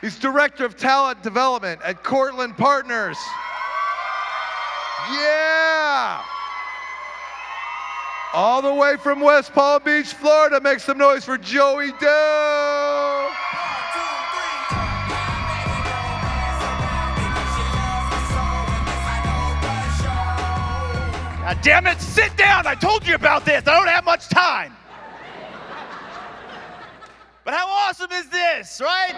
He's Director of Talent Development at Cortland Partners. Yeah! All the way from West Palm Beach, Florida, make some noise for Joey Dell. God damn it, sit down. I told you about this. I don't have much time. But how awesome is this, right?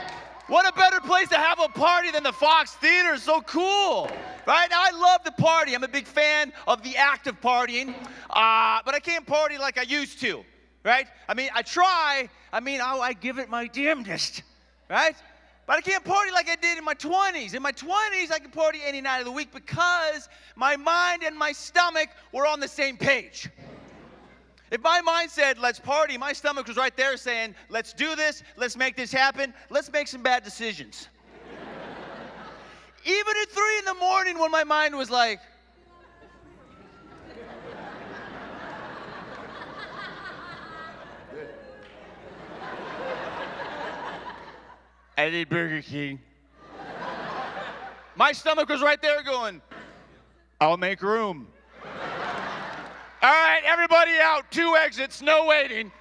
What a better place to have a party than the Fox Theater. So cool, right? Now, I love to party. I'm a big fan of the act of partying, but I can't party like I used to, right? I mean, I try. I give it my damnedest, right? But I can't party like I did in my 20s. In my 20s, I could party any night of the week because my mind and my stomach were on the same page. If my mind said, let's party, my stomach was right there saying, let's do this, let's make this happen, let's make some bad decisions. Even at 3 in the morning when my mind was like, I need Burger King. My stomach was right there going, I'll make room. All right, everybody out. 2 exits, no waiting.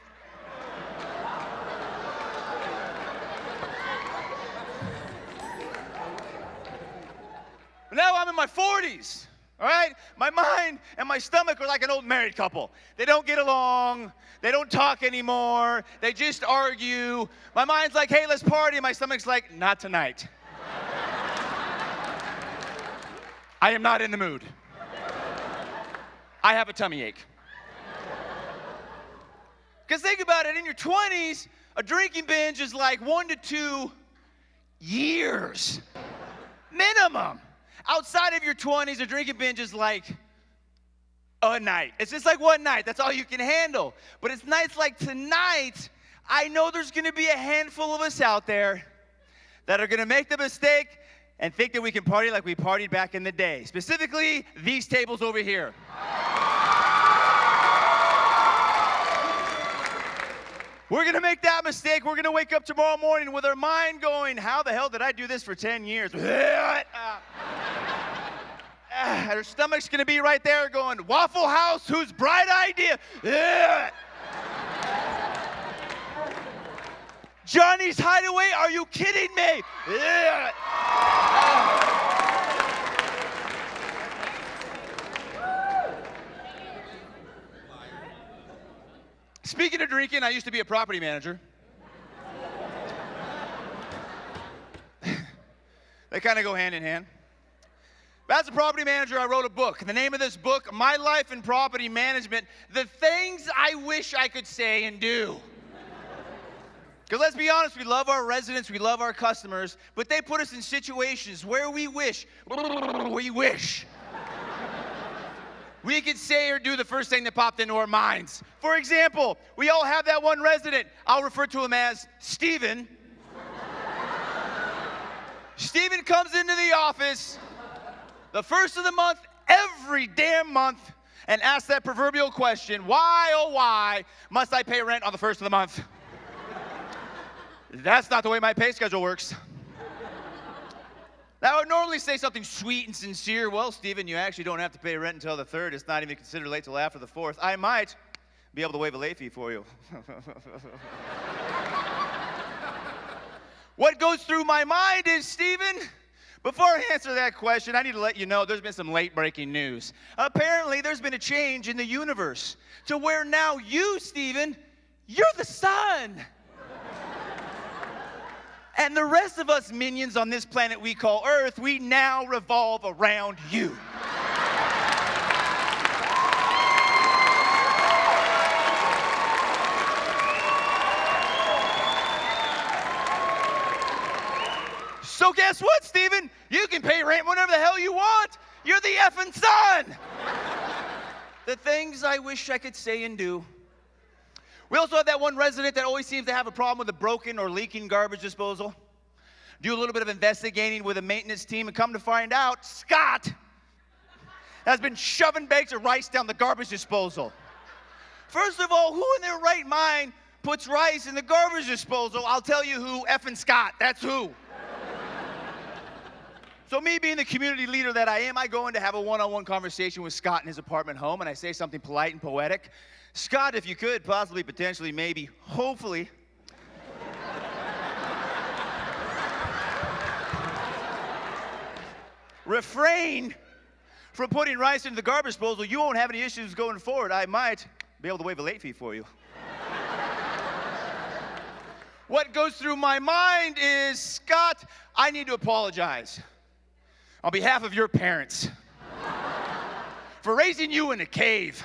Now I'm in my 40s, all right? My mind and my stomach are like an old married couple. They don't get along. They don't talk anymore. They just argue. My mind's like, hey, let's party. My stomach's like, not tonight. I am not in the mood. I have a tummy ache. Because think about it, in your 20s, a drinking binge is like 1 to 2 years, minimum. Outside of your 20s, a drinking binge is like a night. It's just like one night. That's all you can handle. But it's nights like tonight, I know there's going to be a handful of us out there that are going to make the mistake and think that we can party like we partied back in the day. Specifically, these tables over here. We're going to make that mistake. We're going to wake up tomorrow morning with our mind going, how the hell did I do this for 10 years? Our stomach's going to be right there going, Waffle House, whose bright idea? Johnny's Hideaway, are you kidding me? Speaking of drinking, I used to be a property manager. They kind of go hand in hand. As a property manager, I wrote a book. The name of this book, My Life in Property Management, The Things I Wish I Could Say and Do. Because let's be honest, we love our residents, we love our customers, but they put us in situations where we wish we could say or do the first thing that popped into our minds. For example, we all have that one resident. I'll refer to him as Steven. Steven comes into the office the first of the month, every damn month, and asks that proverbial question, why, oh why, must I pay rent on the first of the month? That's not the way my pay schedule works. Now, I would normally say something sweet and sincere. Well, Stephen, you actually don't have to pay rent until the 3rd. It's not even considered late till after the 4th. I might be able to waive a late fee for you. What goes through my mind is, Stephen, before I answer that question, I need to let you know there's been some late breaking news. Apparently, there's been a change in the universe to where now you, Stephen, you're the sun. And the rest of us minions on this planet we call Earth, we now revolve around you. So guess what, Stephen? You can pay rent whenever the hell you want. You're the effing sun. The things I wish I could say and do. We also have that one resident that always seems to have a problem with a broken or leaking garbage disposal. Do a little bit of investigating with a maintenance team and come to find out, Scott has been shoving bags of rice down the garbage disposal. First of all, who in their right mind puts rice in the garbage disposal? I'll tell you who, effing Scott, that's who. So me being the community leader that I am, I go in to have a one-on-one conversation with Scott in his apartment home, and I say something polite and poetic. Scott, if you could, possibly, potentially, maybe, hopefully, refrain from putting rice into the garbage disposal. You won't have any issues going forward. I might be able to waive a late fee for you. What goes through my mind is, Scott, I need to apologize on behalf of your parents for raising you in a cave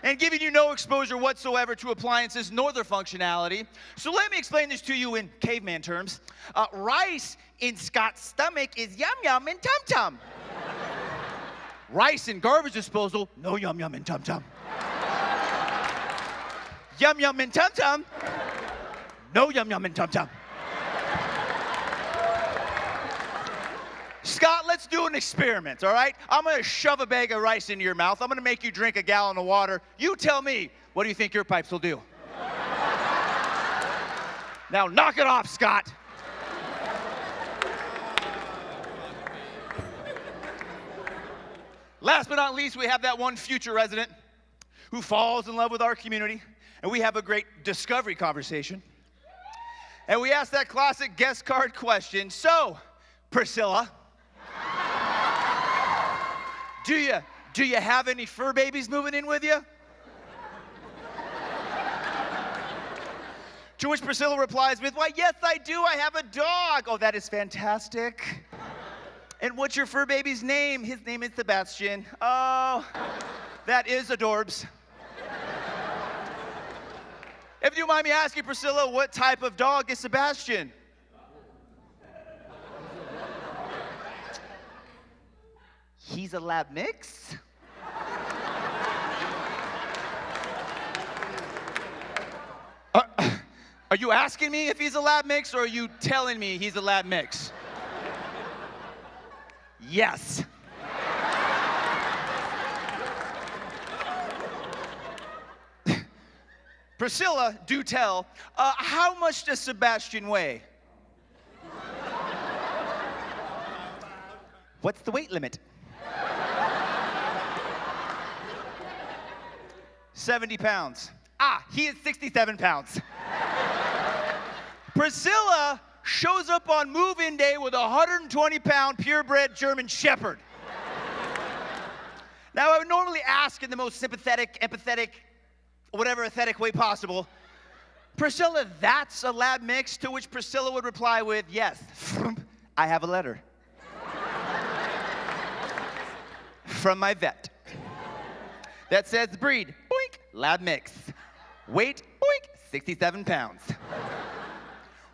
and giving you no exposure whatsoever to appliances nor their functionality. So let me explain this to you in caveman terms. Rice in Scott's stomach is yum yum and tum tum. Rice in garbage disposal, no yum yum and tum tum. Yum yum and tum tum, no yum yum and tum tum. Scott, let's do an experiment, all right? I'm gonna shove a bag of rice into your mouth. I'm gonna make you drink a gallon of water. You tell me, what do you think your pipes will do? Now knock it off, Scott. Last but not least, we have that one future resident who falls in love with our community, and we have a great discovery conversation. And we ask that classic guest card question. So, Priscilla, do you have any fur babies moving in with you? To which Priscilla replies with, why, yes, I do. I have a dog. Oh, that is fantastic. And what's your fur baby's name? His name is Sebastian. Oh, that is adorbs. If you mind me asking, Priscilla, what type of dog is Sebastian? He's a lab mix. Are you asking me if he's a lab mix, or are you telling me he's a lab mix? Yes. Priscilla, do tell, how much does Sebastian weigh? What's the weight limit? 70 pounds. Ah, he is 67 pounds. Priscilla shows up on move-in day with a 120-pound purebred German Shepherd. Now, I would normally ask in the most sympathetic, empathetic, whatever aesthetic way possible, Priscilla, that's a lab mix, to which Priscilla would reply with, yes, I have a letter from my vet that says breed, boink, lab mix, weight, boink, 67 pounds.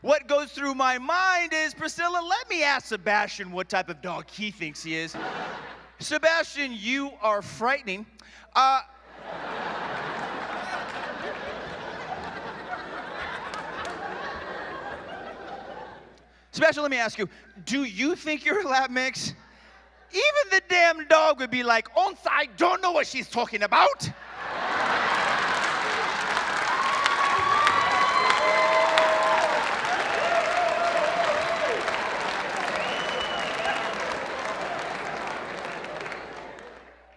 What goes through my mind is, Priscilla, let me ask Sebastian what type of dog he thinks he is. Sebastian, you are frightening. Sebastian, let me ask you, do you think you're a lab mix? Even the damn dog would be like, I don't know what she's talking about.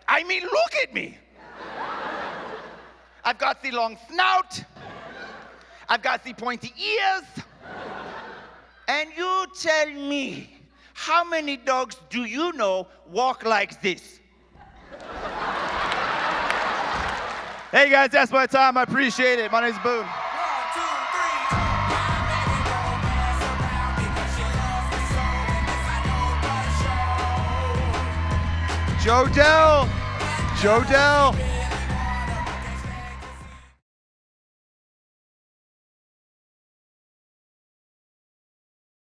I mean, look at me. I've got the long snout. I've got the pointy ears. And you tell me, how many dogs do you know walk like this? Hey guys, that's my time. I appreciate it. My name's Boone. 1, 2, 3. Joe Dell.